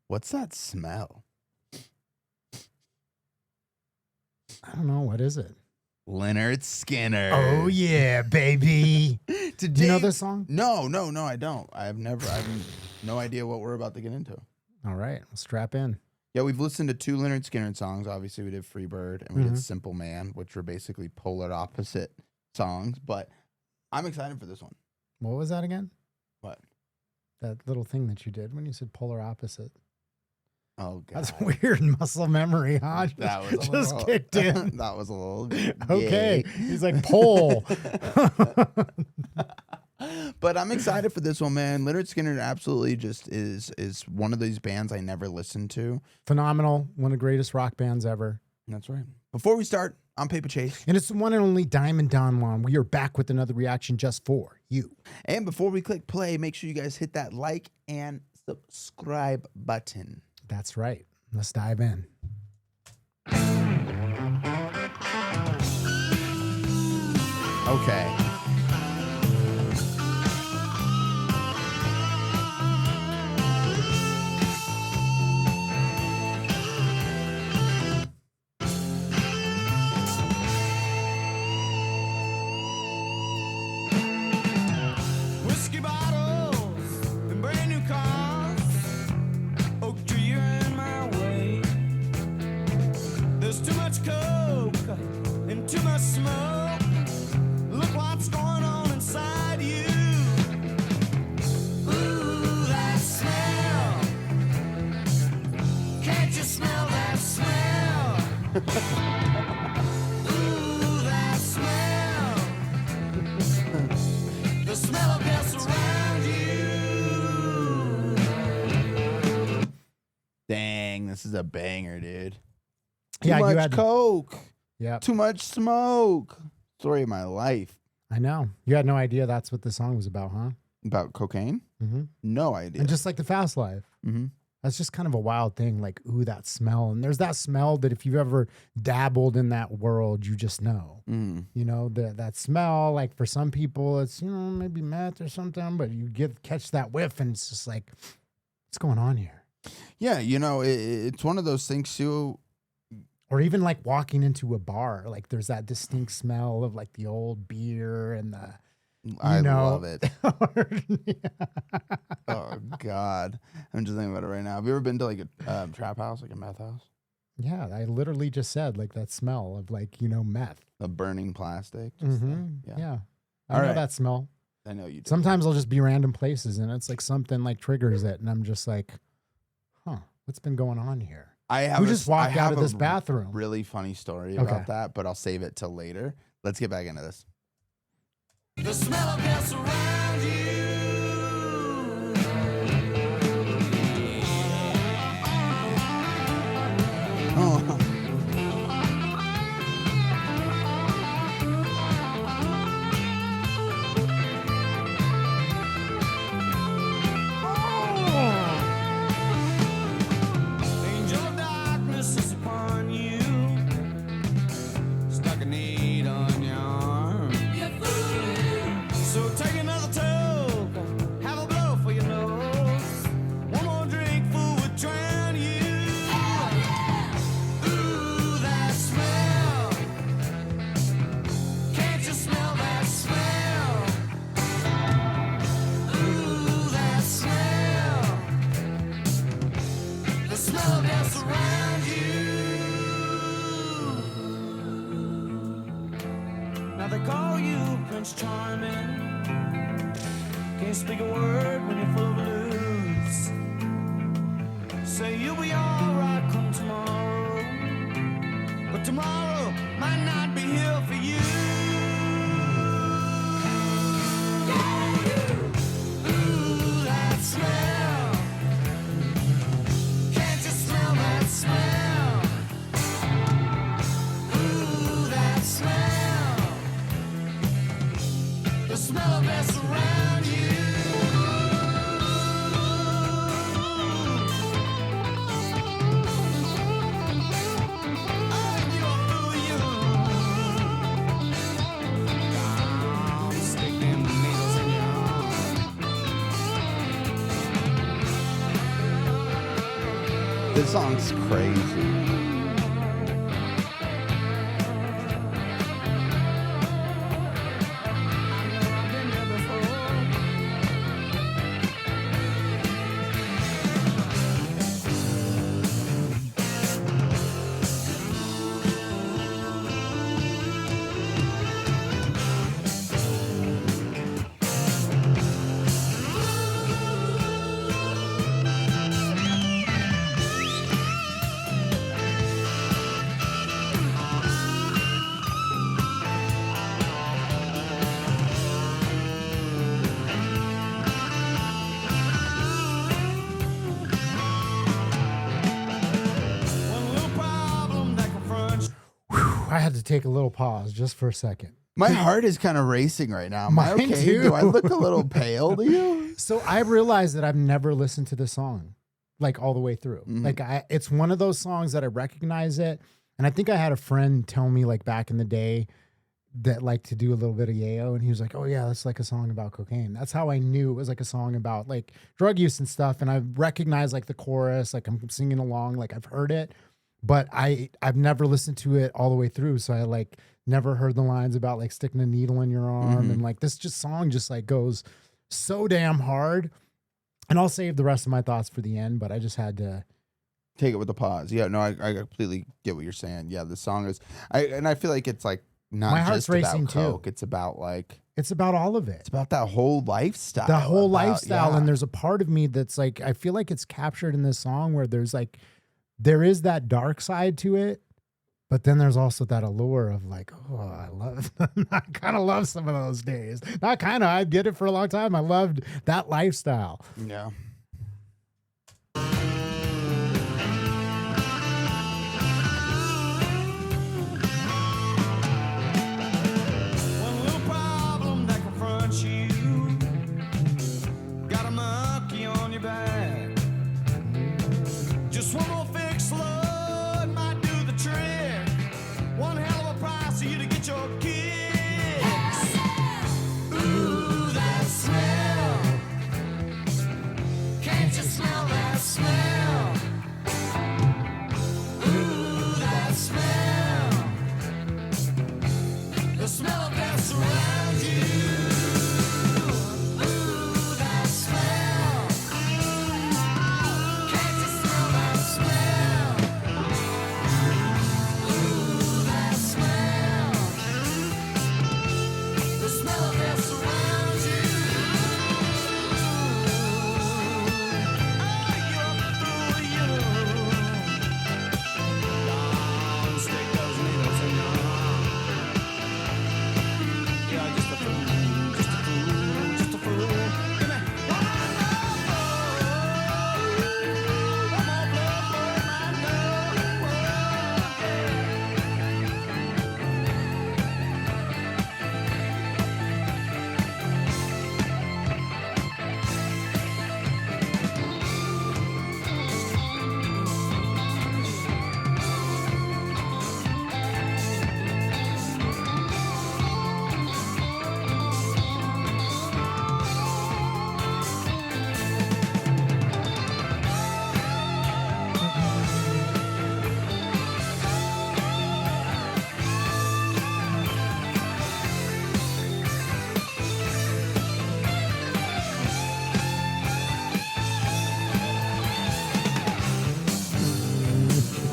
What's that smell? I don't know. What is it? Lynyrd Skynyrd. Oh, yeah, baby. Today, Do you know this song? No, I don't. I have no idea what we're about to get into. All right. Well, strap in. Yeah, we've listened to 2 Lynyrd Skynyrd songs. Obviously, we did Freebird and we did Simple Man, which were basically polar opposite songs. But I'm excited for this one. What was that again? What? That little thing that you did when you said polar opposite. Oh, God. That's weird muscle memory, huh? That was just kicked in. That was a little Okay. He's like, pole. But I'm excited for this one, man. Lynyrd Skynyrd absolutely just is one of these bands I never listened to. Phenomenal. One of the greatest rock bands ever. That's right. Before we start, I'm Paper Chase. And it's the one and only Diamond Don Juan. We are back with another reaction just for you. And before we click play, make sure you guys hit that like and subscribe button. That's right. Let's dive in. Okay. Whiskey bottles and brand new cars. Oak tree, you're in my way. There's too much coke and too much smoke. Look what's going on inside you. Ooh, that smell. Can't you smell that smell? Ooh, that smell. The smell of death around you. Dang, this is a banger, dude. Yeah, Too you much had- coke. Yeah, Too much smoke. Story of my life. I know. You had no idea that's what the song was about, huh? About cocaine? Mm-hmm. No idea. And just like the fast life. Mm-hmm. That's just kind of a wild thing. Like, ooh, that smell. And there's that smell that if you've ever dabbled in that world, you just know. Mm. You know, that smell, like for some people, it's, you know, maybe meth or something, but you catch that whiff and it's just like, what's going on here? Yeah, you know, it's one of those things too. Or even like walking into a bar, like there's that distinct smell of like the old beer and the, I know. love it. Oh, God. I'm just thinking about it right now. Have you ever been to like a trap house, like a meth house? Yeah, I literally just said like that smell of like, you know, meth. The burning plastic? Just Yeah. I All know right. that smell. I know you do. Sometimes I'll just be random places and it's like something like triggers it. And I'm just like, huh, what's been going on here? I have Who a just s- walked I out have of this a bathroom? really funny story Okay. about that, but I'll save it till later. Let's get back into this. The smell of death around you. Oh. Angel of darkness is upon you. Stuck a need on your arm. So take another toke. Have a blow for your nose. One more drink, fool, would drown you. Ooh, that smell. Can't you smell that smell? Ooh, that smell. The smell of death around you. Now they call you Prince Charming. Can't speak a word when you're full of blues. Say you'll be alright come tomorrow, but tomorrow might not be here for you. Ooh, that smell. Can't you smell that smell? Ooh, that smell. The smell of death around you. Oh, you're too young. This song's crazy. I had to take a little pause just for a second. My heart is kind of racing right now. Am I Mine okay? too. Do I look a little pale to you? So I realized that I've never listened to this song like all the way through. Like it's one of those songs that I recognize it. And I think I had a friend tell me like back in the day that liked to do a little bit of yayo. And he was like, oh yeah, that's like a song about cocaine. That's how I knew it was like a song about like drug use and stuff. And I recognized like the chorus, like I'm singing along, like I've heard it, but I've never listened to it all the way through. So I like never heard the lines about like sticking a needle in your arm. And like this song just like goes so damn hard. And I'll save the rest of my thoughts for the end, but I just had to take it with a pause. Yeah, no, I completely get what you're saying. Yeah, the song is, I feel like it's like not my heart's just racing about coke. It's about like, it's about all of it. it's about that whole lifestyle. The whole about- lifestyle. yeah. And there's a part of me that's like, I feel like it's captured in this song where there's like, there is that dark side to it, but then there's also that allure of like, oh, I love, I kind of love some of those days. Not kind of, I did it for a long time. I loved that lifestyle. Yeah. One little problem that confronts you. Got a monkey on your back. Just one more fix, Lord, might do the trick. One hell of a price for you to get your kicks. Ooh, that smell. Can't you smell that smell? Ooh, that smell. The smell of death surrounds you. Ooh, that smell. Can't you smell that smell? Ooh, that smell. The smell of death surrounds you. Oh, you're through you. Don't stick those needles in your arm. Yeah, just a fool, just a fool, just a fool. Give me one more blood for my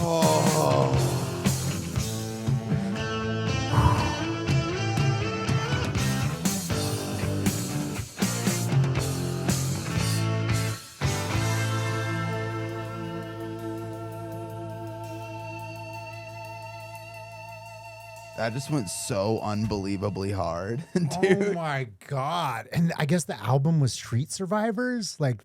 Oh. That just went so unbelievably hard, Oh dude. my God. And I guess the album was Street Survivors. Like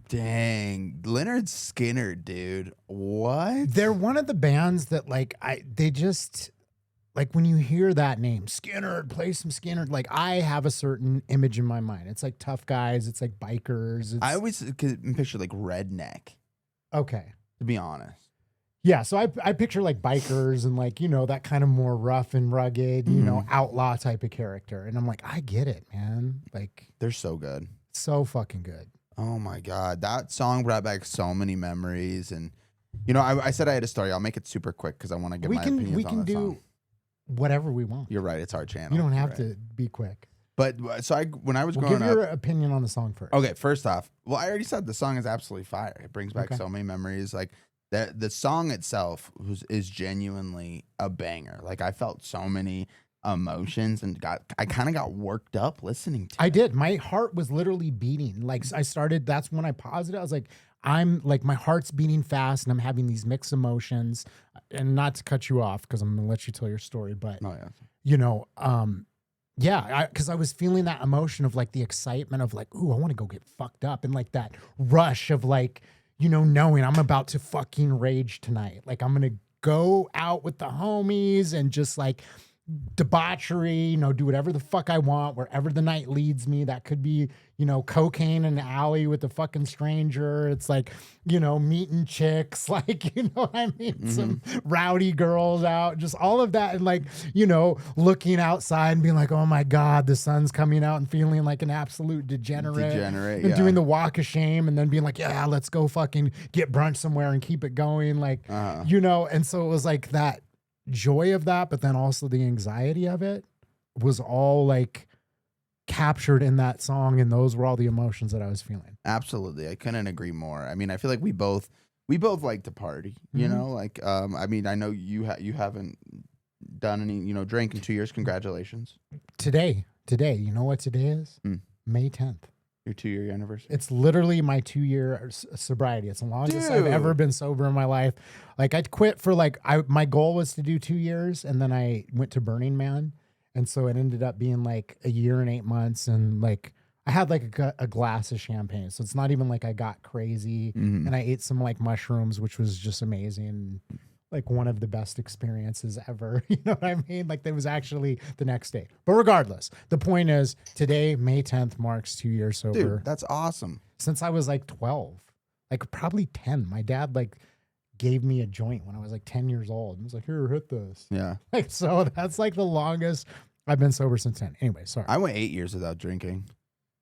Dang, Lynyrd Skynyrd, dude. What? they're one of the bands that like, they just like when you hear that name, Skynyrd, play some Skynyrd. Like I have a certain image in my mind. It's like tough guys. It's like bikers. It's, I always could picture like redneck, okay. to be honest. Yeah, so I picture like bikers and like, you know, that kind of more rough and rugged, you know, outlaw type of character. And I'm like, I get it, man. Like, They're so good. so fucking good. Oh my God. That song brought back so many memories. And, you know, I said I had a story. I'll make it super quick because I want to get my opinions we on can that do song. whatever we want. You're right. It's our channel. You don't You're have right. to be quick. But so when I was Well, growing give up. your opinion on the song first. Okay, first off, well, I already said the song is absolutely fire. It brings back Okay. so many memories. Like the song itself is genuinely a banger. Like I felt so many emotions and I kind of got worked up listening to I it. did. My heart was literally beating. Like I started, that's when I paused it. I was like, I'm like, my heart's beating fast and I'm having these mixed emotions. And not to cut you off because I'm going to let you tell your story, but Oh yeah. you know, yeah, because I was feeling that emotion of like the excitement of like, ooh, I want to go get fucked up, and like that rush of like, you know, knowing I'm about to fucking rage tonight. Like I'm gonna go out with the homies and just like debauchery, you know, do whatever the fuck I want, wherever the night leads me. That could be, you know, cocaine in an alley with a fucking stranger. It's like, you know, meeting chicks, like, you know what I mean? Some rowdy girls out, just all of that. And like, you know, looking outside and being like, oh my God, the sun's coming out, and feeling like an absolute degenerate. And Yeah. doing the walk of shame, and then being like, yeah, let's go fucking get brunch somewhere and keep it going. Like, you know, and so it was like that joy of that, but then also the anxiety of it was all like captured in that song, and those were all the emotions that I was feeling. Absolutely. I couldn't agree more. I mean, I feel like we both like to party, you know, like, I mean, I know you haven't done any, you know, drink in 2 years. Congratulations. Today, you know what today is? May 10th. Your 2-year anniversary. It's literally my 2-year sobriety. It's the longest I've ever been sober in my life. Like I quit for like, my goal was to do 2 years, and then I went to Burning Man. And so it ended up being like 1 year and 8 months. And like, I had like a glass of champagne. So it's not even like I got crazy. And I ate some like mushrooms, which was just amazing. Like one of the best experiences ever. You know what I mean? Like that was actually the next day. But regardless, the point is today, May 10th marks 2 years sober. Dude, that's awesome. Since I was like 12, like probably 10. My dad like gave me a joint when I was like 10 years old. He was like, here, hit this. Yeah. Like, so that's like the longest I've been sober since then. Anyway, sorry. I went 8 years without drinking,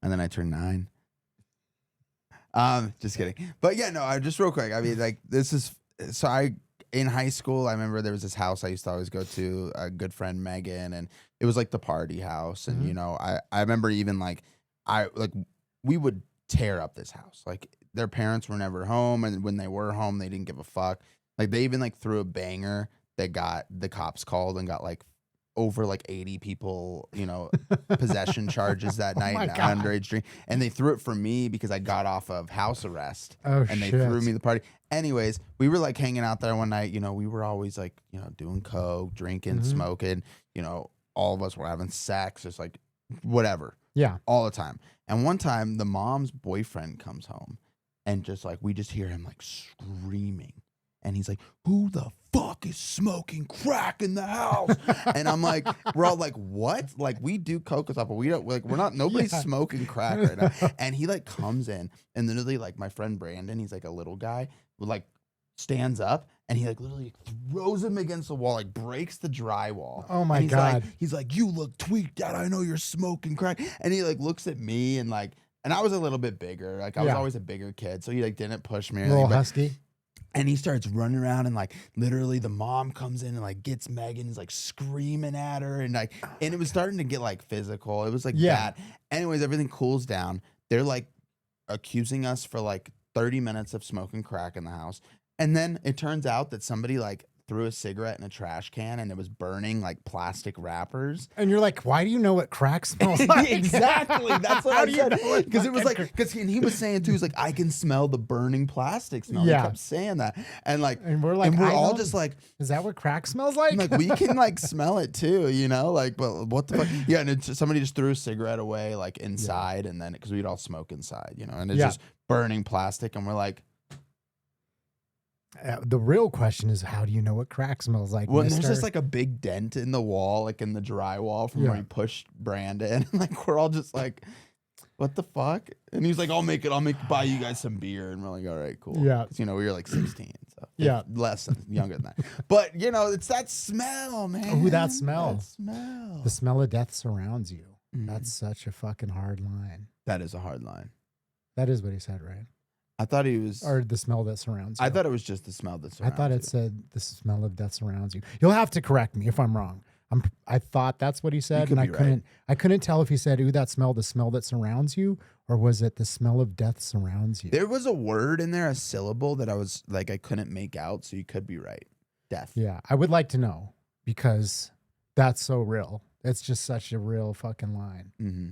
and then I turned 9. Just kidding. But yeah, no, just real quick. I mean, like this is, so in high school, I remember there was this house I used to always go to, a good friend, Megan, and it was like the party house. And, you know, I remember even like, we would tear up this house. Like their parents were never home. And when they were home, they didn't give a fuck. Like they even like threw a banger that got the cops called and got like over like 80 people, you know, possession charges that night and underage drink. And they threw it for me because I got off of house arrest. Oh, and they threw me the party. Anyways, we were like hanging out there one night, you know, we were always like, you know, doing coke, drinking, smoking, you know, all of us were having sex, just like whatever. Yeah. All the time. And one time the mom's boyfriend comes home and just like, we just hear him like screaming. And he's like, who the fuck is smoking crack in the house? And I'm like, we're all like, what? Like, we do coke and stuff, but we don't, like, we're not, nobody's smoking crack right now. And he like comes in and literally like my friend Brandon, he's like a little guy, like stands up and he like literally throws him against the wall, like breaks the drywall. Oh my God. He's like, you look tweaked, Dad. I know you're smoking crack. And he like looks at me and like, and I was a little bit bigger. Like I was always a bigger kid. So he like didn't push me or little anything, husky. and he starts running around and like literally the mom comes in and like gets Megan, is like screaming at her and like, and it was starting to get like physical. It was like bad. Anyways, everything cools down. They're like accusing us for like 30 minutes of smoking crack in the house. And then it turns out that somebody like threw a cigarette in a trash can and it was burning like plastic wrappers. And you're like, why do you know what crack smells like? Exactly. That's what I said. Because it was like, because he was saying too, he's like, I can smell the burning plastic smell. Yeah. He kept saying that. And like, and we're like, and we're all just like, is that what crack smells like? I'm like, we can like smell it too, you know, like, but what the fuck? Yeah. And somebody just threw a cigarette away like inside and then, because we'd all smoke inside, you know, and it's just burning plastic. And we're like, the real question is, how do you know what crack smells like? well, there's just like a big dent in the wall, like in the drywall from where he pushed Brandon. And like, we're all just like, what the fuck? And he's like, I'll buy you guys some beer. And we're like, all right, cool. Yeah. Because, you know, we were like 16. So less than younger than that. But, you know, it's that smell, man. Oh, that smell. That smell. The smell of death surrounds you. That's such a fucking hard line. That is a hard line. That is what he said, right? I thought he was. Or the smell that surrounds you. I thought it was just the smell that I surrounds thought it you. said the smell of death surrounds you. You'll have to correct me if I'm wrong. I thought that's what he said, could and be right. I couldn't tell if he said, "Ooh, the smell that surrounds you," or was it the smell of death surrounds you? There was a word in there, a syllable that I was like I couldn't make out. So you could be right. Death. Yeah, I would like to know because that's so real. It's just such a real fucking line. Mm-hmm.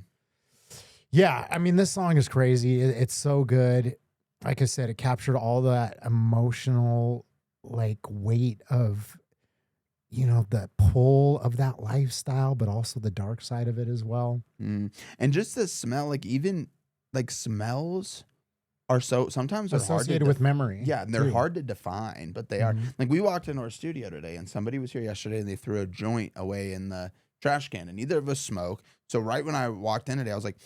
Yeah, I mean, this song is crazy. It's so good. Like I said, it captured all that emotional like weight of, you know, the pull of that lifestyle, but also the dark side of it as well. Mm. And just the smell, like even like smells are so sometimes they're hard to Associated with memory. Yeah, and they're too. hard to define, but they are. Mhm. Like we walked into our studio today and somebody was here yesterday and they threw a joint away in the trash can and neither of us smoke. So right when I walked in today, I was like,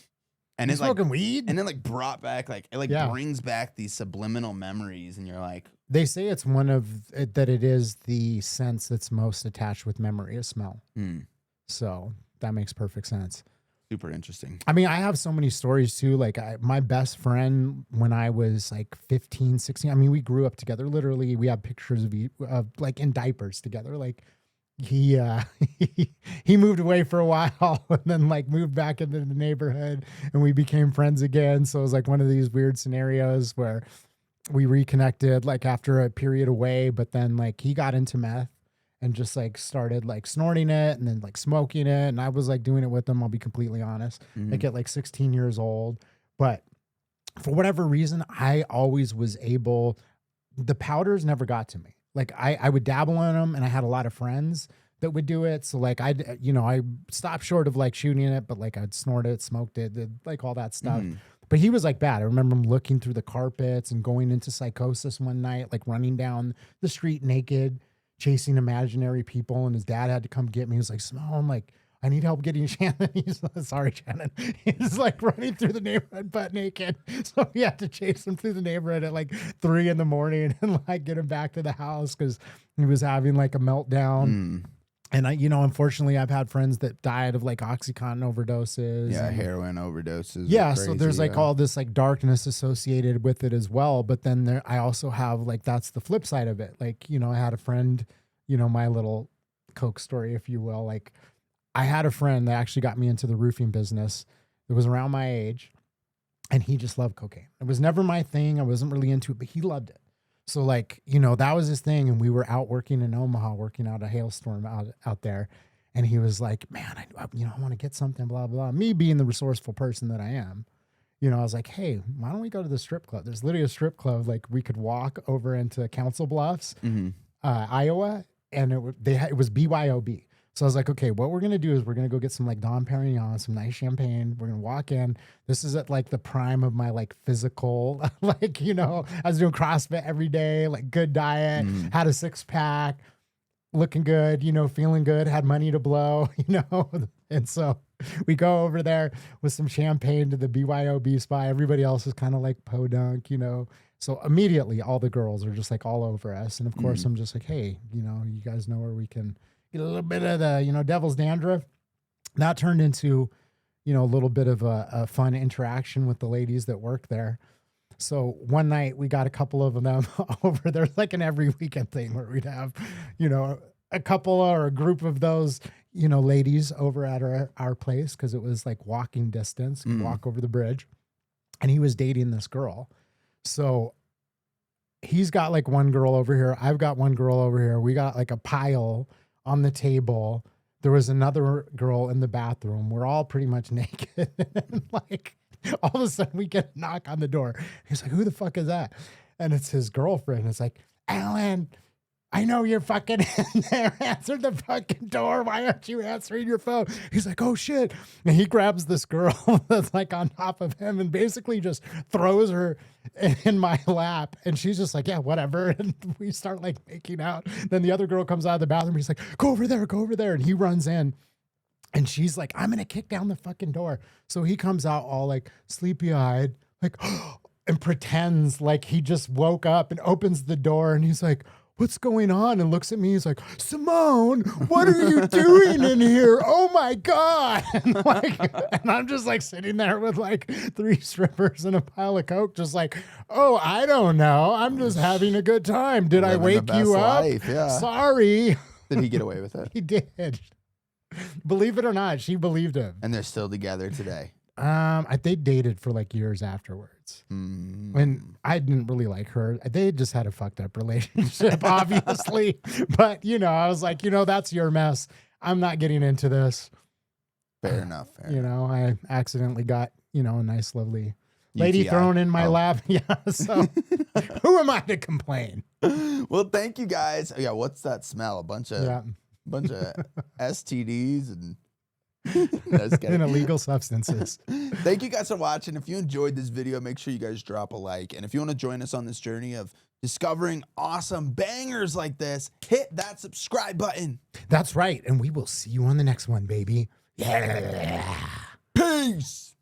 and You it like smoking weed? and then like brought back like it like Yeah. brings back these subliminal memories and you're like, They say it's one of that it is the sense that's most attached with memory, is smell. So that makes perfect sense. super interesting. I mean, I have so many stories too. Like my best friend when I was like 15, 16, I mean, we grew up together. Literally, we have pictures of like in diapers together. Like he he moved away for a while and then like moved back into the neighborhood and we became friends again. So it was like one of these weird scenarios where we reconnected like after a period away, but then like he got into meth and just like started like snorting it and then like smoking it. And I was like doing it with him. I'll be completely honest, like at like 16 years old. But for whatever reason, I always was able, the powders never got to me. Like I would dabble in them and I had a lot of friends that would do it. So like I stopped short of like shooting it, but like I'd snort it, smoked it, did like all that stuff. But he was like bad. I remember him looking through the carpets and going into psychosis one night, like running down the street naked, chasing imaginary people. And his dad had to come get me. He was like, Small, I'm like, I need help getting Shannon. He's like, sorry, Shannon. He's like running through the neighborhood butt naked. So we had to chase him through the neighborhood at like 3 a.m. and like get him back to the house because he was having like a meltdown. And I, unfortunately, I've had friends that died of like OxyContin overdoses. Yeah, and, heroin overdoses. yeah, so there's like all this like darkness associated with it as well. But then I also have like that's the flip side of it. Like, I had a friend, my little Coke story, if you will. Like, I had a friend that actually got me into the roofing business. It was around my age, and he just loved cocaine. It was never my thing. I wasn't really into it, but he loved it. So like, that was his thing. And we were out working in Omaha, working out a hailstorm out there. And he was like, man, I want to get something, blah, blah. Me being the resourceful person that I am, I was like, hey, why don't we go to the strip club? There's literally a strip club. Like we could walk over into Council Bluffs, Iowa. And it was BYOB. So I was like, okay, what we're going to do is we're going to go get some like Dom Perignon, some nice champagne. We're going to walk in. This is at like the prime of my like physical, like, I was doing CrossFit every day, like good diet, had a 6-pack, looking good, feeling good, had money to blow, And so we go over there with some champagne to the BYOB spot. Everybody else is kind of like podunk, So immediately all the girls are just like all over us. And of course I'm just like, hey, you guys know where we can get a little bit of the, devil's dandruff. That turned into, a little bit of a fun interaction with the ladies that work there. So one night we got a couple of them over. There's like an every weekend thing where we'd have, a couple or a group of those, ladies over at our place. Cause it was like walking distance, walk over the bridge. And he was dating this girl. So he's got like one girl over here. I've got one girl over here. We got like a pile on the table. There was another girl in the bathroom. We're all pretty much naked. And like all of a sudden we get a knock on the door. He's like, who the fuck is that? And it's his girlfriend. It's like, Alan, I know you're fucking in there. Answer the fucking door. Why aren't you answering your phone? He's like, oh shit. And he grabs this girl that's like on top of him and basically just throws her in my lap. And she's just like, yeah, whatever. And we start like making out. Then the other girl comes out of the bathroom. He's like, go over there, go over there. And he runs in. And she's like, I'm going to kick down the fucking door. So he comes out all like sleepy eyed, like, and pretends like he just woke up and opens the door. And he's like, what's going on? And looks at me. He's like, Simone, what are you doing in here? Oh my God. And I'm just like sitting there with like 3 strippers and a pile of Coke, just like, oh, I don't know. I'm just having a good time. Did I Living the wake you best up? life, yeah. Sorry. Did he get away with it? He did. Believe it or not, she believed him. And they're still together today. They dated for like years afterwards. When I didn't really like her. They just had a fucked up relationship, obviously. But, I was like, that's your mess. I'm not getting into this. Fair enough. I accidentally got, a nice, lovely lady UTI. thrown in my lap. Yeah. So who am I to complain? Well, thank you guys. Yeah. What's that smell? A bunch of STDs and and illegal substances. Thank you guys for watching. If you enjoyed this video, make sure you guys drop a like. And if you want to join us on this journey of discovering awesome bangers like this, hit that subscribe button. That's right. And we will see you on the next one, baby. Yeah. Peace.